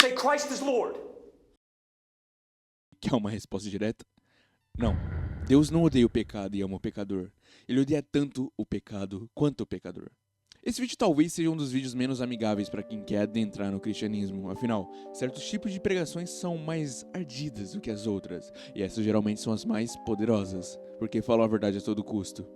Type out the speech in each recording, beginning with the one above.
Say Christ is Lord. Quer uma resposta direta? Não. Deus não odeia o pecado e ama o pecador. Ele odeia tanto o pecado quanto o pecador. Esse vídeo talvez seja um dos vídeos menos amigáveis para quem quer adentrar no cristianismo. Afinal, certos tipos de pregações são mais ardidas do que as outras. E essas geralmente são as mais poderosas, porque falam a verdade a todo custo.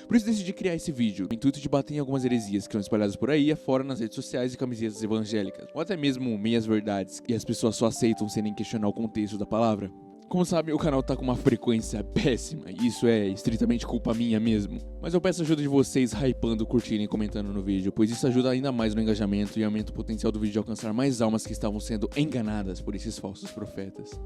Por isso decidi criar esse vídeo, com o intuito de bater em algumas heresias que são espalhadas por aí afora nas redes sociais e camisetas evangélicas, ou até mesmo meias verdades que as pessoas só aceitam sem nem questionar o contexto da palavra. Como sabem, o canal tá com uma frequência péssima, e isso é estritamente culpa minha mesmo. Mas eu peço a ajuda de vocês hypando, curtindo e comentando no vídeo, pois isso ajuda ainda mais no engajamento e aumenta o potencial do vídeo de alcançar mais almas que estavam sendo enganadas por esses falsos profetas.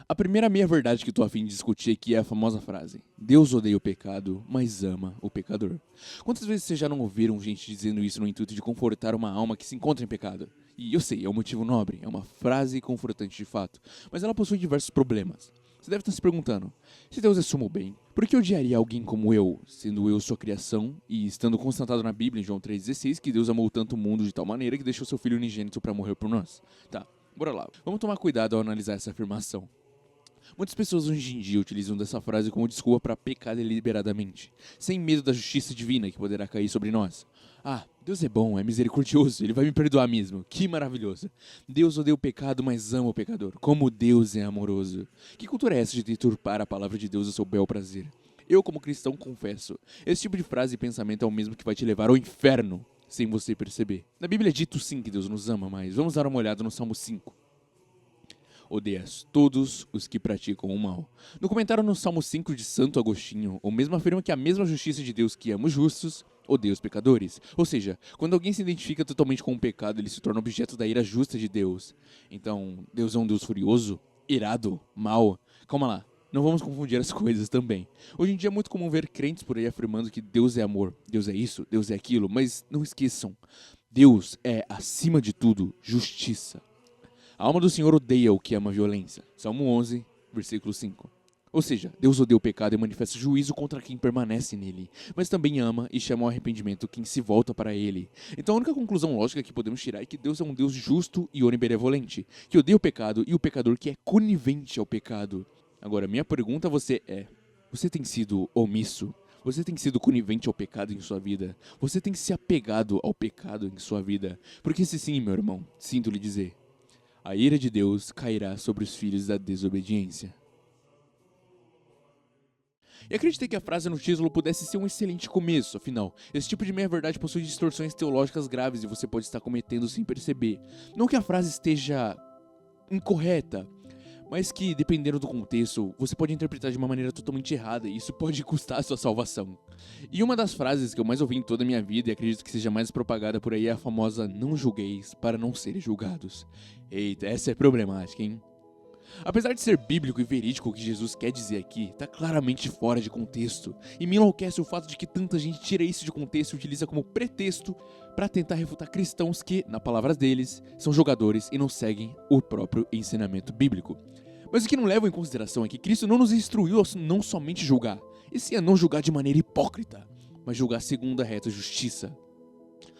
A primeira meia-verdade que tô a fim de discutir aqui é a famosa frase: Deus odeia o pecado, mas ama o pecador. Quantas vezes vocês já não ouviram gente dizendo isso no intuito de confortar uma alma que se encontra em pecado? E eu sei, é um motivo nobre, é uma frase confortante de fato, mas ela possui diversos problemas. Você deve estar se perguntando: se Deus é sumo bem, por que odiaria alguém como eu, sendo eu sua criação e estando constatado na Bíblia em João 3,16 que Deus amou tanto o mundo de tal maneira que deixou seu filho unigênito para morrer por nós? Tá, bora lá. Vamos tomar cuidado ao analisar essa afirmação. Muitas pessoas hoje em dia utilizam dessa frase como desculpa para pecar deliberadamente, sem medo da justiça divina que poderá cair sobre nós. Ah, Deus é bom, é misericordioso, Ele vai me perdoar mesmo. Que maravilhoso. Deus odeia o pecado, mas ama o pecador. Como Deus é amoroso. Que cultura é essa de deturpar a palavra de Deus a seu bel prazer? Eu, como cristão, confesso, esse tipo de frase e pensamento é o mesmo que vai te levar ao inferno, sem você perceber. Na Bíblia é dito sim que Deus nos ama, mas vamos dar uma olhada no Salmo 5. Odeias todos os que praticam o mal. No comentário no Salmo 5 de Santo Agostinho, o mesmo afirma que a mesma justiça de Deus que ama os justos, odeia os pecadores. Ou seja, quando alguém se identifica totalmente com o pecado, ele se torna objeto da ira justa de Deus. Então, Deus é um Deus furioso, irado, mau. Calma lá, não vamos confundir as coisas também. Hoje em dia é muito comum ver crentes por aí afirmando que Deus é amor, Deus é isso, Deus é aquilo, mas não esqueçam, Deus é, acima de tudo, justiça. A alma do Senhor odeia o que ama a violência. Salmo 11, versículo 5. Ou seja, Deus odeia o pecado e manifesta juízo contra quem permanece nele, mas também ama e chama ao arrependimento quem se volta para ele. Então a única conclusão lógica que podemos tirar é que Deus é um Deus justo e onibenevolente, que odeia o pecado e o pecador que é conivente ao pecado. Agora, minha pergunta a você é: você tem sido omisso? Você tem sido conivente ao pecado em sua vida? Você tem se apegado ao pecado em sua vida? Porque se sim, meu irmão, sinto lhe dizer, a ira de Deus cairá sobre os filhos da desobediência. E acreditei que a frase no título pudesse ser um excelente começo, afinal, esse tipo de meia-verdade possui distorções teológicas graves e você pode estar cometendo sem perceber. Não que a frase esteja incorreta, mas que, dependendo do contexto, você pode interpretar de uma maneira totalmente errada e isso pode custar a sua salvação. E uma das frases que eu mais ouvi em toda a minha vida e acredito que seja mais propagada por aí é a famosa "não julgueis para não serem julgados". Eita, essa é problemática, hein? Apesar de ser bíblico e verídico o que Jesus quer dizer aqui, tá claramente fora de contexto. E me enlouquece o fato de que tanta gente tira isso de contexto e utiliza como pretexto para tentar refutar cristãos que, na palavras deles, são jogadores e não seguem o próprio ensinamento bíblico. Mas o que não levam em consideração é que Cristo não nos instruiu a não somente julgar, e sim a não julgar de maneira hipócrita, mas julgar segundo a reta justiça.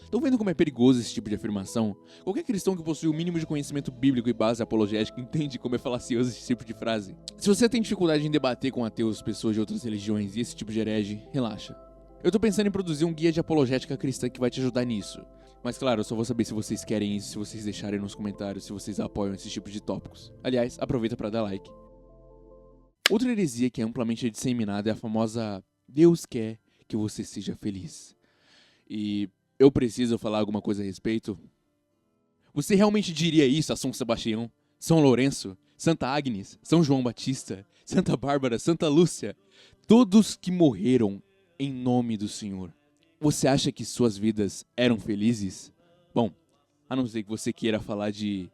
Estão vendo como é perigoso esse tipo de afirmação? Qualquer cristão que possui o mínimo de conhecimento bíblico e base apologética entende como é falacioso esse tipo de frase. Se você tem dificuldade em debater com ateus, pessoas de outras religiões e esse tipo de herege, relaxa. Eu tô pensando em produzir um guia de apologética cristã que vai te ajudar nisso. Mas claro, eu só vou saber se vocês querem isso, se vocês deixarem nos comentários, se vocês apoiam esse tipo de tópicos. Aliás, aproveita para dar like. Outra heresia que é amplamente disseminada é a famosa "Deus quer que você seja feliz". E eu preciso falar alguma coisa a respeito? Você realmente diria isso a São Sebastião, São Lourenço, Santa Agnes, São João Batista, Santa Bárbara, Santa Lúcia? Todos que morreram em nome do Senhor. Você acha que suas vidas eram felizes? Bom, a não ser que você queira falar de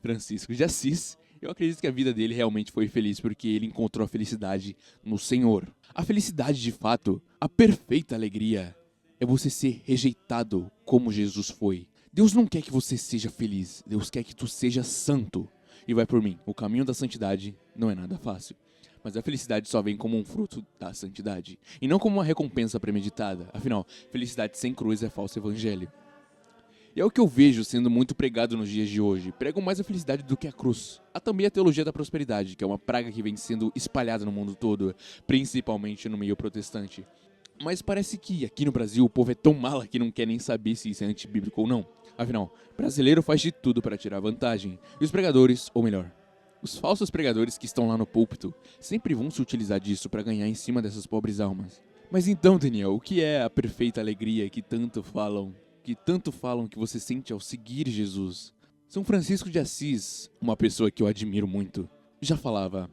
Francisco de Assis, eu acredito que a vida dele realmente foi feliz porque ele encontrou a felicidade no Senhor. A felicidade, de fato, a perfeita alegria, é você ser rejeitado como Jesus foi. Deus não quer que você seja feliz, Deus quer que tu seja santo. E vai por mim, o caminho da santidade não é nada fácil. Mas a felicidade só vem como um fruto da santidade, e não como uma recompensa premeditada. Afinal, felicidade sem cruz é falso evangelho. E é o que eu vejo sendo muito pregado nos dias de hoje. Pregam mais a felicidade do que a cruz. Há também a teologia da prosperidade, que é uma praga que vem sendo espalhada no mundo todo, principalmente no meio protestante. Mas parece que aqui no Brasil o povo é tão mala que não quer nem saber se isso é antibíblico ou não. Afinal, brasileiro faz de tudo para tirar vantagem. E os pregadores, ou melhor, os falsos pregadores que estão lá no púlpito, sempre vão se utilizar disso para ganhar em cima dessas pobres almas. Mas então, Daniel, o que é a perfeita alegria que tanto falam que você sente ao seguir Jesus? São Francisco de Assis, uma pessoa que eu admiro muito, já falava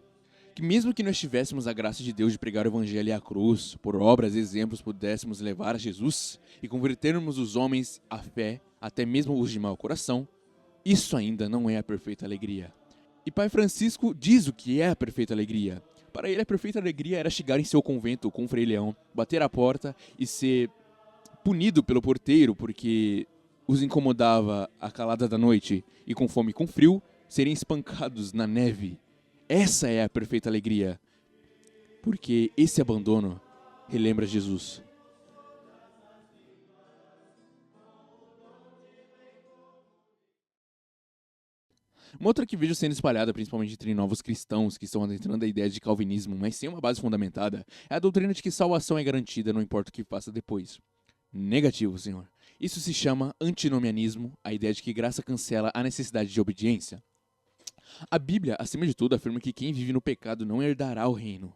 que mesmo que nós tivéssemos a graça de Deus de pregar o evangelho e a cruz, por obras e exemplos pudéssemos levar a Jesus e convertermos os homens à fé, até mesmo os de mau coração, isso ainda não é a perfeita alegria. E Pai Francisco diz o que é a perfeita alegria. Para ele, a perfeita alegria era chegar em seu convento com o Frei Leão, bater a porta e ser punido pelo porteiro porque os incomodava a calada da noite e com fome e com frio, serem espancados na neve. Essa é a perfeita alegria, porque esse abandono relembra Jesus. Uma outra que vejo sendo espalhada, principalmente entre novos cristãos que estão adentrando a ideia de calvinismo, mas sem uma base fundamentada, é a doutrina de que salvação é garantida, não importa o que faça depois. Negativo, senhor. Isso se chama antinomianismo, a ideia de que graça cancela a necessidade de obediência. A Bíblia, acima de tudo, afirma que quem vive no pecado não herdará o reino.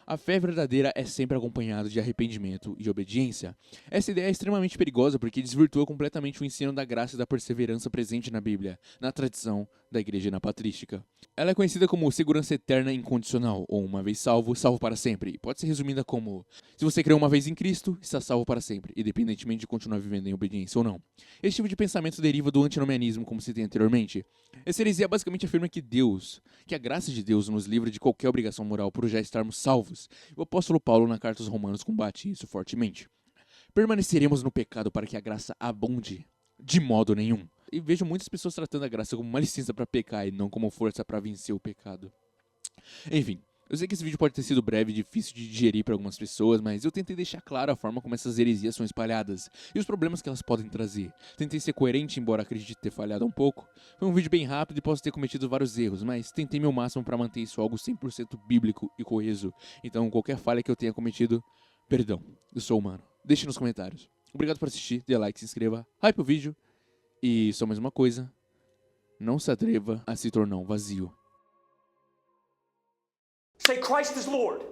A fé verdadeira é sempre acompanhada de arrependimento e obediência. Essa ideia é extremamente perigosa porque desvirtua completamente o ensino da graça e da perseverança presente na Bíblia, na tradição da igreja na patrística. Ela é conhecida como segurança eterna incondicional, ou uma vez salvo, salvo para sempre. Pode ser resumida como: se você creu uma vez em Cristo, está salvo para sempre, independentemente de continuar vivendo em obediência ou não. Esse tipo de pensamento deriva do antinomianismo, como citei anteriormente. Essa heresia basicamente afirma que a graça de Deus nos livra de qualquer obrigação moral por já estarmos salvos. O apóstolo Paulo, na carta aos Romanos, combate isso fortemente. Permaneceremos no pecado para que a graça abunde? De modo nenhum. E vejo muitas pessoas tratando a graça como uma licença para pecar e não como força para vencer o pecado. Enfim, eu sei que esse vídeo pode ter sido breve e difícil de digerir para algumas pessoas, mas eu tentei deixar claro a forma como essas heresias são espalhadas e os problemas que elas podem trazer. Tentei ser coerente, embora acredite ter falhado um pouco. Foi um vídeo bem rápido e posso ter cometido vários erros, mas tentei meu máximo para manter isso algo 100% bíblico e coeso. Então, qualquer falha que eu tenha cometido, perdão, eu sou humano. Deixe nos comentários. Obrigado por assistir, dê like, se inscreva, hype o vídeo e só mais uma coisa, não se atreva a se tornar um vazio. Say Christ is Lord.